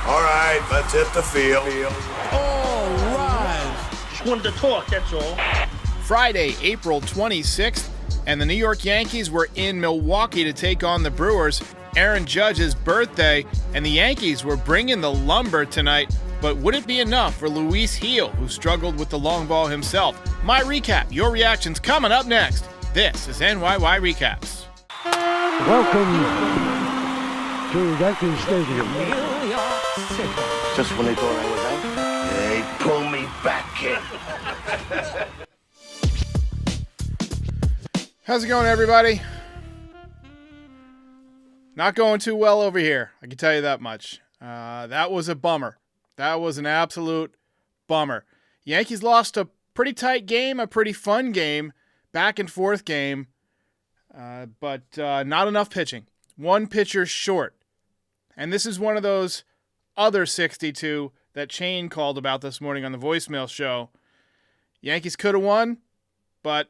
All right, let's hit the field. All right. Just wanted to talk, that's all. Friday, April 26th, and the New York Yankees were in Milwaukee to take on the Brewers. Aaron Judge's birthday, and the Yankees were bringing the lumber tonight. But would it be enough for Luis Gil, who struggled with the long ball himself? My recap, your reactions coming up next. This is NYY Recaps. Welcome to Yankee Stadium. Just when they thought I was out, they pull me back in. How's it going, everybody? Not going too well over here, I can tell you that much. That was a bummer. That was an absolute bummer. Yankees lost a pretty tight game, a pretty fun game, back and forth game, but not enough pitching. One pitcher short. And this is one of those other 62 that Shane called about this morning on the voicemail show. Yankees could have won, but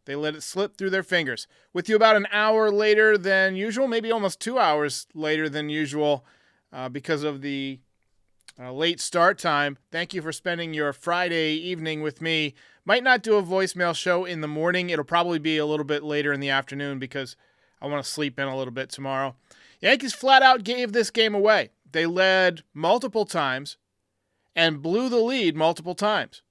they let it slip through their fingers. With you about an hour later than usual, maybe almost 2 hours later than usual because of the late start time. Thank you for spending your Friday evening with me. Might not do a voicemail show in the morning. It'll probably be a little bit later in the afternoon because I want to sleep in a little bit tomorrow. Yankees flat out gave this game away. They led multiple times and blew the lead multiple times.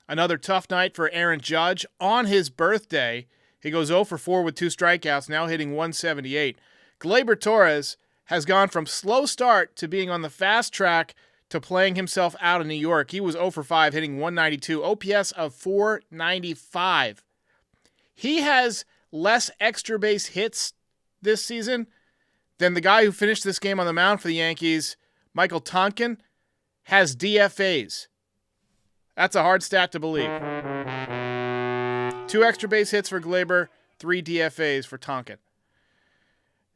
Another tough night for Aaron Judge on his birthday. He goes 0 for 4 with 2 strikeouts, now hitting 178. Gleyber Torres has gone from slow start to being on the fast track to playing himself out of New York. He was 0 for 5, hitting 192, OPS of 495. He has less extra base hits this season than the guy who finished this game on the mound for the Yankees, Michael Tonkin, has DFAs. That's a hard stat to believe. 2 extra base hits for Gleyber, 3 DFAs for Tonkin.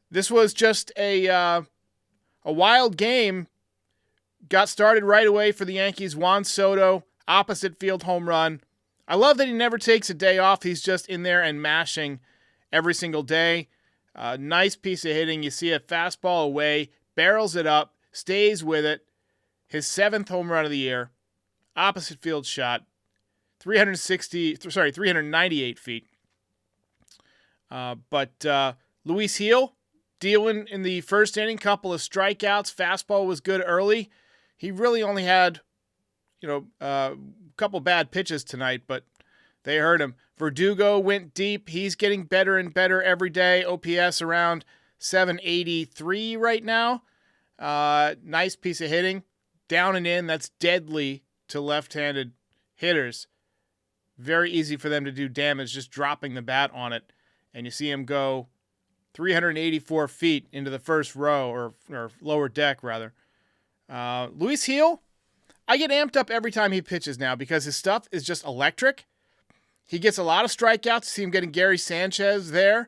This was just a wild game. Got started right away for the Yankees. Juan Soto, opposite field home run. I love that he never takes a day off. He's just in there and mashing every single day. Nice piece of hitting. You see a fastball away, barrels it up, stays with it. His 7th home run of the year. Opposite field shot. 398 feet. But Luis Gil dealing in the first inning, couple of strikeouts. Fastball was good early. He really only had, a couple bad pitches tonight, but they hurt him. Verdugo went deep. He's getting better and better every day. OPS around 783 right now. Nice piece of hitting. Down and in, that's deadly to left-handed hitters. Very easy for them to do damage just dropping the bat on it. And you see him go 384 feet into the first row, or lower deck, rather. Luis Gil, I get amped up every time he pitches now because his stuff is just electric. He gets a lot of strikeouts. See him getting Gary Sanchez there.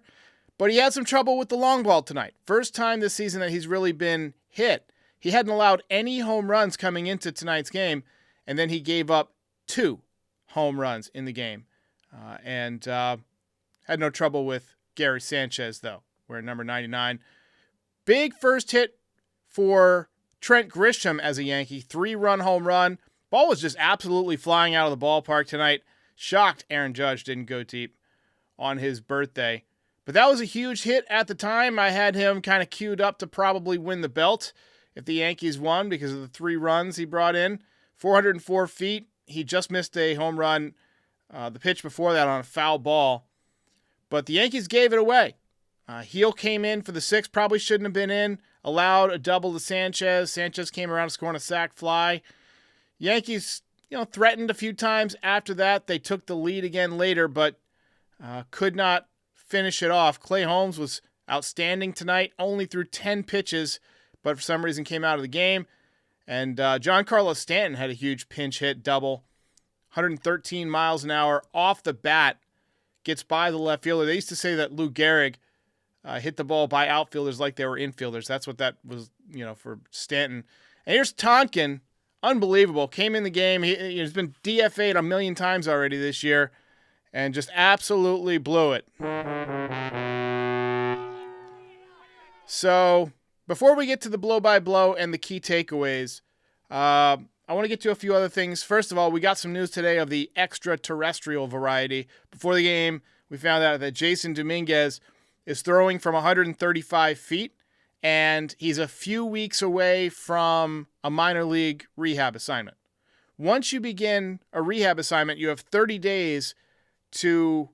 But he had some trouble with the long ball tonight. First time this season that he's really been hit. He hadn't allowed any home runs coming into tonight's game, and then he gave up 2 home runs in the game. And had no trouble with Gary Sanchez, though. We're at number 99. Big first hit for Trent Grisham as a Yankee. 3-run home run. Ball was just absolutely flying out of the ballpark tonight. Shocked Aaron Judge didn't go deep on his birthday. But that was a huge hit at the time. I had him kind of queued up to probably win the belt if the Yankees won because of the 3 runs he brought in. 404 feet. He just missed a home run the pitch before that on a foul ball. But the Yankees gave it away. Gil came in for the 6th, probably shouldn't have been in. Allowed a double to Sanchez. Sanchez came around scoring a sac fly. Yankees, threatened a few times after that. They took the lead again later, but could not finish it off. Clay Holmes was outstanding tonight, only threw 10 pitches, but for some reason came out of the game. And Giancarlo Stanton had a huge pinch hit double. 113 miles an hour off the bat. Gets by the left fielder. They used to say that Lou Gehrig hit the ball by outfielders like they were infielders. That's what that was, for Stanton. And here's Tonkin. Unbelievable. Came in the game. He's been DFA'd a million times already this year and just absolutely blew it. So before we get to the blow-by-blow and the key takeaways, I want to get to a few other things. First of all, we got some news today of the extraterrestrial variety. Before the game, we found out that Jason Dominguez is throwing from 135 feet, and he's a few weeks away from a minor league rehab assignment. Once you begin a rehab assignment, you have 30 days to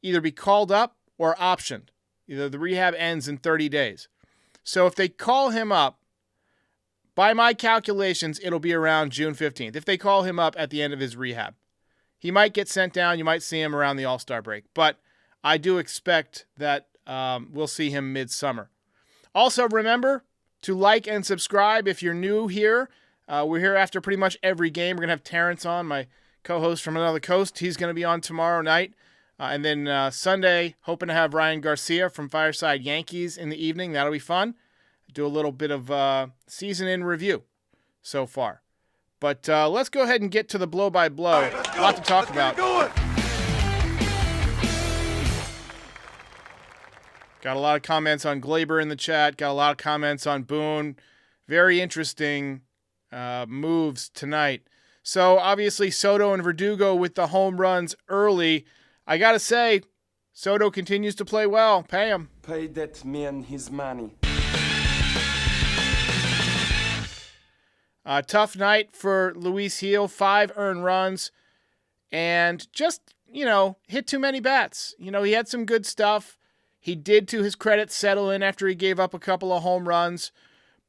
either be called up or optioned. Either the rehab ends in 30 days. So if they call him up, by my calculations, it'll be around June 15th. If they call him up at the end of his rehab, he might get sent down. You might see him around the All-Star break. But I do expect that we'll see him midsummer. Also, remember to like and subscribe if you're new here. We're here after pretty much every game. We're going to have Terrence on, my co-host from another coast. He's going to be on tomorrow night. And then Sunday, hoping to have Ryan Garcia from Fireside Yankees in the evening. That'll be fun. Do a little bit of season in review so far. But let's go ahead and get to the blow-by-blow. A lot to talk about. Got a lot of comments on Glaber in the chat. Got a lot of comments on Boone. Very interesting moves tonight. So obviously Soto and Verdugo with the home runs early. I got to say, Soto continues to play well. Pay him. Pay that man his money. Tough night for Luis Gil. 5 earned runs and just, hit too many bats. He had some good stuff. He did, to his credit, settle in after he gave up a couple of home runs.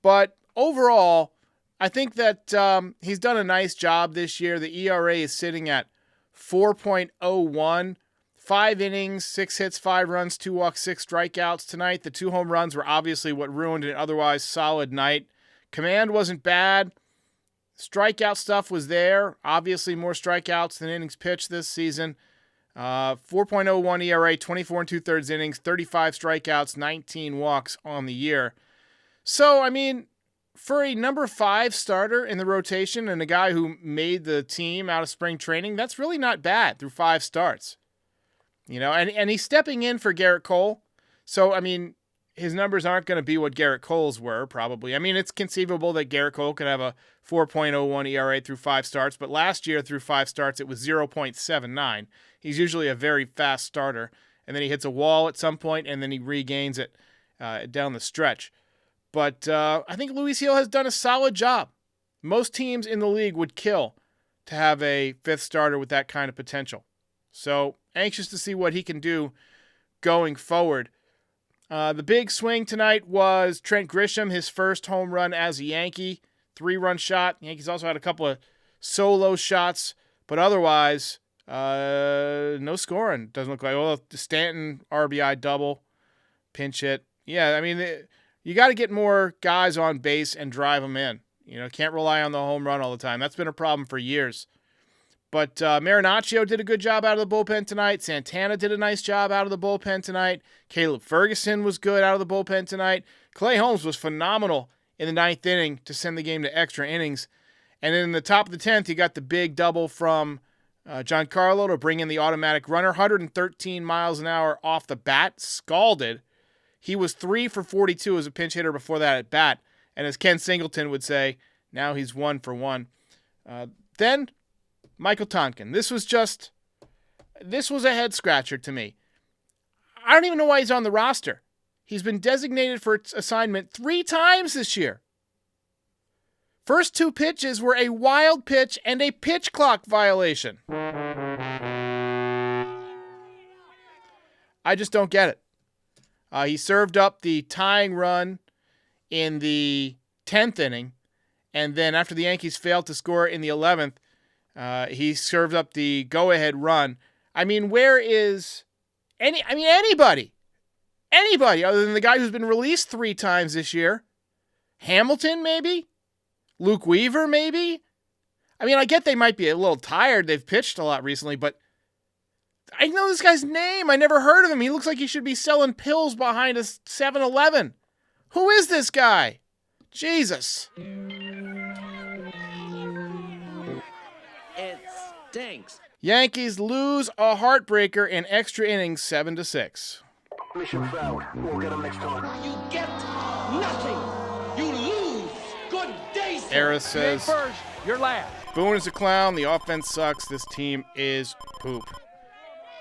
But overall, I think that he's done a nice job this year. The ERA is sitting at 4.01. 5 innings, 6 hits, 5 runs, 2 walks, 6 strikeouts tonight. The 2 home runs were obviously what ruined an otherwise solid night. Command wasn't bad. Strikeout stuff was there. Obviously more strikeouts than innings pitched this season. 4.01 ERA, 24 2/3 innings, 35 strikeouts, 19 walks on the year. So, for a number 5 starter in the rotation and a guy who made the team out of spring training, that's really not bad through 5 starts. And he's stepping in for Garrett Cole. So, his numbers aren't going to be what Garrett Cole's were, probably. It's conceivable that Garrett Cole could have a 4.01 ERA through 5 starts, but last year through 5 starts, it was 0.79. He's usually a very fast starter, and then he hits a wall at some point, and then he regains it down the stretch. But I think Luis Gil has done a solid job. Most teams in the league would kill to have a 5th starter with that kind of potential. So, anxious to see what he can do going forward. The big swing tonight was Trent Grisham, his first home run as a Yankee. 3-run shot. Yankees also had a couple of solo shots, but otherwise, no scoring. Doesn't look like. Well, Stanton RBI double, pinch hit. Yeah, you got to get more guys on base and drive them in. Can't rely on the home run all the time. That's been a problem for years. But Marinaccio did a good job out of the bullpen tonight. Santana did a nice job out of the bullpen tonight. Caleb Ferguson was good out of the bullpen tonight. Clay Holmes was phenomenal in the 9th inning to send the game to extra innings. And then in the top of the 10th, you got the big double from Giancarlo to bring in the automatic runner. 113 miles an hour off the bat, scalded. He was 3 for 42 as a pinch hitter before that at bat. And as Ken Singleton would say, now he's 1 for 1. Then Michael Tonkin. This was a head scratcher to me. I don't even know why he's on the roster. He's been designated for assignment 3 times this year. First 2 pitches were a wild pitch and a pitch clock violation. I just don't get it. He served up the tying run in the 10th inning, and then after the Yankees failed to score in the 11th, he served up the go-ahead run. Where is anybody other than the guy who's been released 3 times this year? Hamilton, maybe? Luke Weaver, maybe? I get they might be a little tired. They've pitched a lot recently, but I know this guy's name. I never heard of him. He looks like he should be selling pills behind a 7-Eleven. Who is this guy? Jesus. It stinks. Yankees lose a heartbreaker in extra innings, 7-6. Mission failed. We'll get him next time. You get nothing. Era says, first, you're last. Boone is a clown. The offense sucks. This team is poop.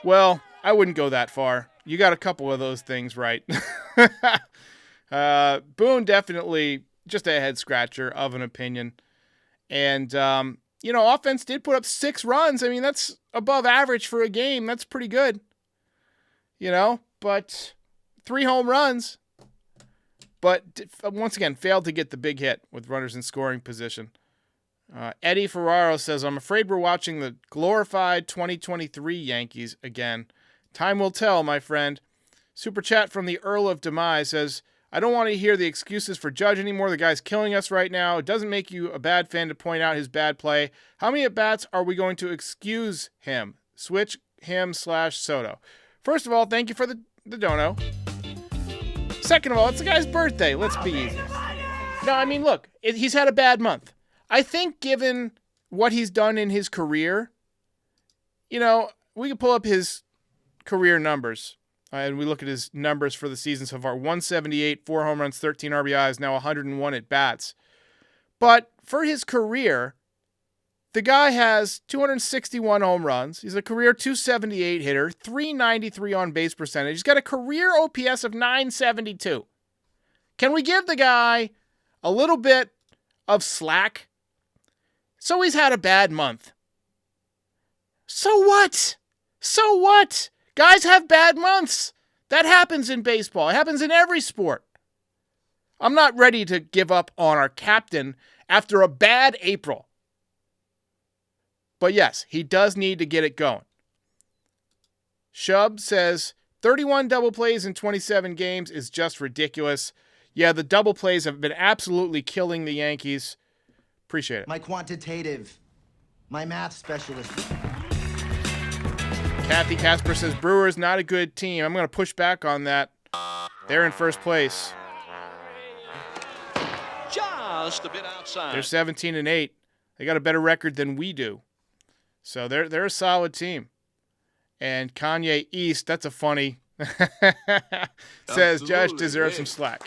Well, I wouldn't go that far. You got a couple of those things right. Boone definitely just a head scratcher of an opinion. And, offense did put up 6 runs. I mean, that's above average for a game. That's pretty good. But 3 home runs. But once again, failed to get the big hit with runners in scoring position. Eddie Ferraro says, I'm afraid we're watching the glorified 2023 Yankees again. Time will tell, my friend. Super chat from the Earl of Demise says, I don't want to hear the excuses for Judge anymore. The guy's killing us right now. It doesn't make you a bad fan to point out his bad play. How many at-bats are we going to excuse him? Switch him / Soto. First of all, thank you for the dono. Second of all, it's the guy's birthday. Let's be easy. No, I mean, look, he's had a bad month. I think given what he's done in his career, we could pull up his career numbers. And we look at his numbers for the season so far. 178, 4 home runs, 13 RBIs, now 101 at-bats. But for his career, the guy has 261 home runs. He's a career 278 hitter, 393 on-base percentage. He's got a career OPS of 972. Can we give the guy a little bit of slack? So he's had a bad month. So what? So what? Guys have bad months. That happens in baseball. It happens in every sport. I'm not ready to give up on our captain after a bad April. But yes, he does need to get it going. Shub says, 31 double plays in 27 games is just ridiculous. Yeah, the double plays have been absolutely killing the Yankees. Appreciate it. My quantitative, my math specialist. Kathy Casper says, Brewers, not a good team. I'm going to push back on that. They're in first place. Just a bit outside. They're 17-8. They got a better record than we do. So they're a solid team. And Kanye East, that's a funny, says Judge deserves some slack.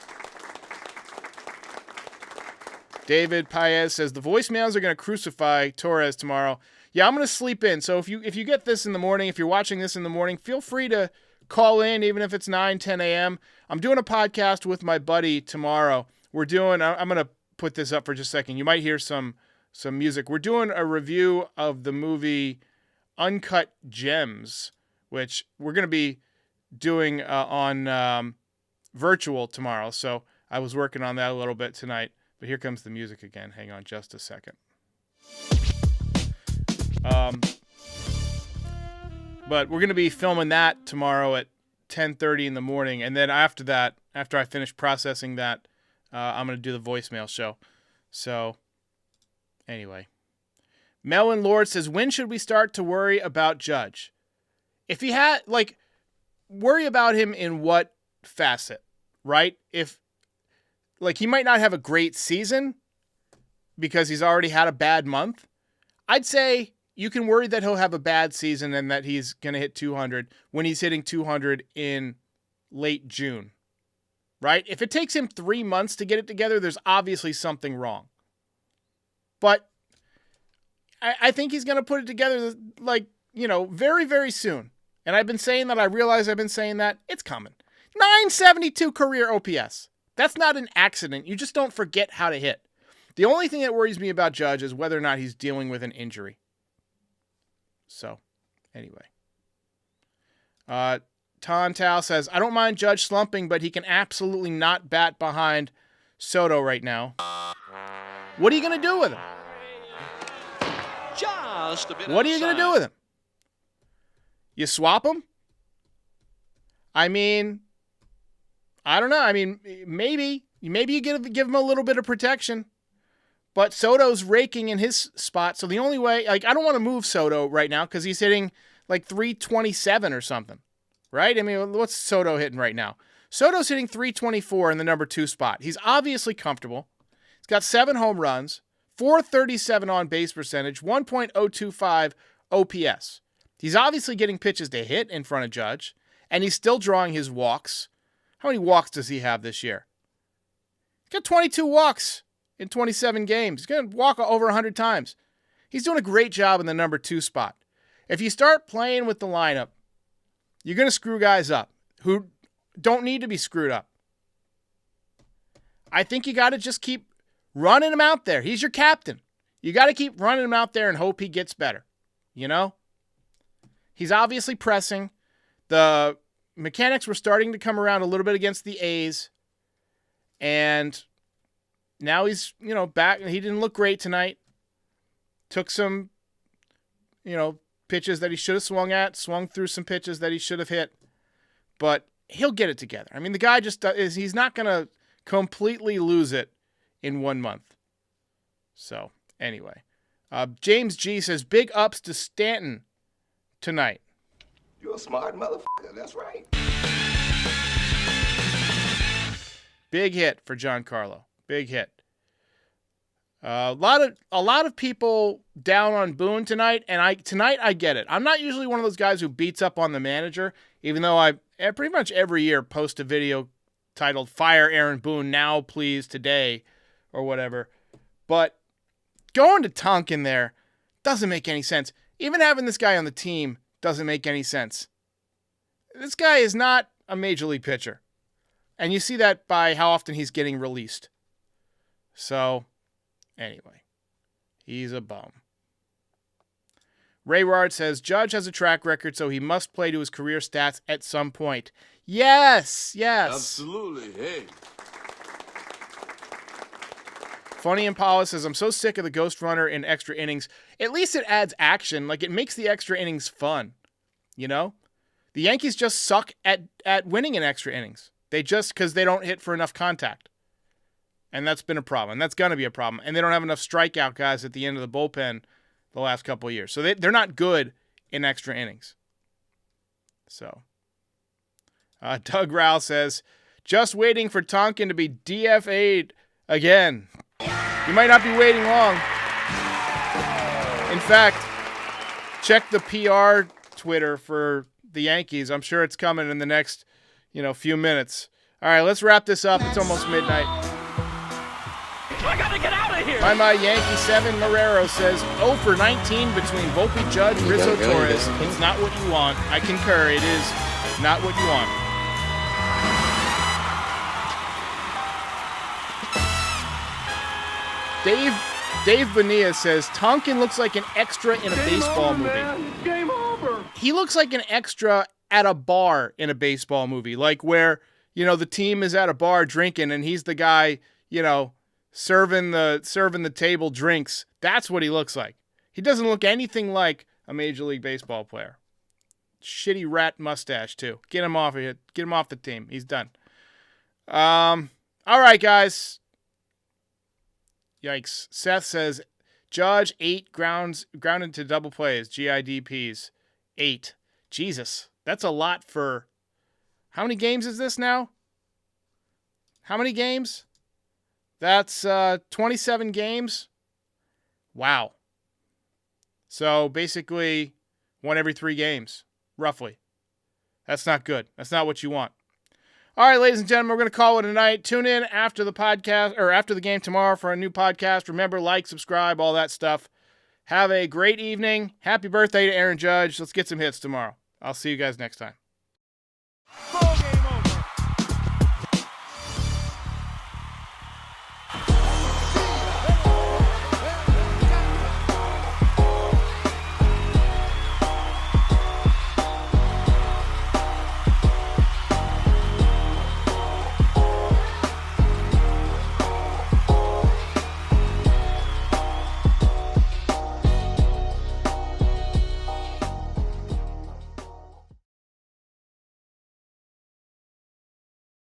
David Paez says, the voicemails are going to crucify Torres tomorrow. Yeah, I'm going to sleep in. So if you get this in the morning, if you're watching this in the morning, feel free to call in, even if it's 9, 10 a.m. I'm doing a podcast with my buddy tomorrow. I'm going to put this up for just a second. You might hear some music. We're doing a review of the movie Uncut Gems, which we're going to be doing on virtual tomorrow. So I was working on that a little bit tonight. But here comes the music again. Hang on just a second. But we're going to be filming that tomorrow at 10:30 in the morning. And then after that, after I finish processing that, I'm going to do the voicemail show. So anyway, Melvin Lord says, when should we start to worry about Judge? If he had, worry about him in what facet, right? If, he might not have a great season because he's already had a bad month. I'd say you can worry that he'll have a bad season and that he's going to hit 200 when he's hitting 200 in late June, right? If it takes him 3 months to get it together, there's obviously something wrong. But I think he's going to put it together, very, very soon. And I've been saying that. I realize I've been saying that. It's coming. 972 career OPS. That's not an accident. You just don't forget how to hit. The only thing that worries me about Judge is whether or not he's dealing with an injury. So, anyway. Ton Tao says, I don't mind Judge slumping, but he can absolutely not bat behind Soto right now. What are you going to do with him? Just a bit What are you going to do with him? You swap him? I mean, I don't know. I mean, maybe you give him a little bit of protection. But Soto's raking in his spot. So the only way, I don't want to move Soto right now because he's hitting 327 or something. Right? I mean, what's Soto hitting right now? Soto's hitting 324 in the number 2 spot. He's obviously comfortable. He's got 7 home runs, 437 on base percentage, 1.025 OPS. He's obviously getting pitches to hit in front of Judge, and he's still drawing his walks. How many walks does he have this year? He's got 22 walks in 27 games. He's going to walk over 100 times. He's doing a great job in the number 2 spot. If you start playing with the lineup, you're going to screw guys up who don't need to be screwed up. I think you got to just keep running him out there. He's your captain. You got to keep running him out there and hope he gets better. You know? He's obviously pressing. The mechanics were starting to come around a little bit against the A's. And now he's, back. He didn't look great tonight. Took some, pitches that he should have swung through some pitches that he should have hit. But he'll get it together. I mean, the guy he's not going to completely lose it in 1 month. So, anyway. James G says, big ups to Stanton tonight. You're a smart motherfucker. That's right. Big hit for Giancarlo. Big hit. A lot of people down on Boone tonight, and tonight I get it. I'm not usually one of those guys who beats up on the manager, even though I pretty much every year post a video titled "Fire Aaron Boone Now, Please Today," or whatever. But going to Tonk in there doesn't make any sense. Even having this guy on the team doesn't make any sense. This guy is not a major league pitcher. And you see that by how often he's getting released. So, anyway, he's a bum. Ray Ward says, Judge has a track record, so he must play to his career stats at some point. Yes. Absolutely. Hey. Funny Impala says, I'm so sick of the ghost runner in extra innings. At least it adds action. Like, it makes the extra innings fun. The Yankees just suck at winning in extra innings. Because they don't hit for enough contact. And that's been a problem. And that's going to be a problem. And they don't have enough strikeout guys at the end of the bullpen the last couple of years. So they're not good in extra innings. So, Doug Rowell says, just waiting for Tonkin to be DFA'd again. You might not be waiting long. In fact, check the PR Twitter for the Yankees. I'm sure it's coming in the next, few minutes. All right, let's wrap this up. It's almost midnight. I gotta get out of here! My Yankee 7 Marrero says 0 for 19 between Volpe, Judge, Rizzo, Torres. It's not what you want. I concur. It is not what you want. Dave Bonilla says Tonkin looks like an extra in a baseball movie. Game over! He looks like an extra at a bar in a baseball movie, like where, the team is at a bar drinking and he's the guy, serving the table drinks. That's what he looks like. He doesn't look anything like a Major League Baseball player. Shitty rat mustache too. Get him off of here. Get him off the team. He's done. All right, guys. Yikes. Seth says, Judge 8 grounded to double plays, GIDPs. 8. Jesus. That's a lot for... How many games is this now? How many games? That's 27 games. Wow. So basically 1 every 3 games, roughly. That's not good. That's not what you want. All right, ladies and gentlemen, we're going to call it a night. Tune in after the podcast or after the game tomorrow for a new podcast. Remember, like, subscribe, all that stuff. Have a great evening. Happy birthday to Aaron Judge. Let's get some hits tomorrow. I'll see you guys next time.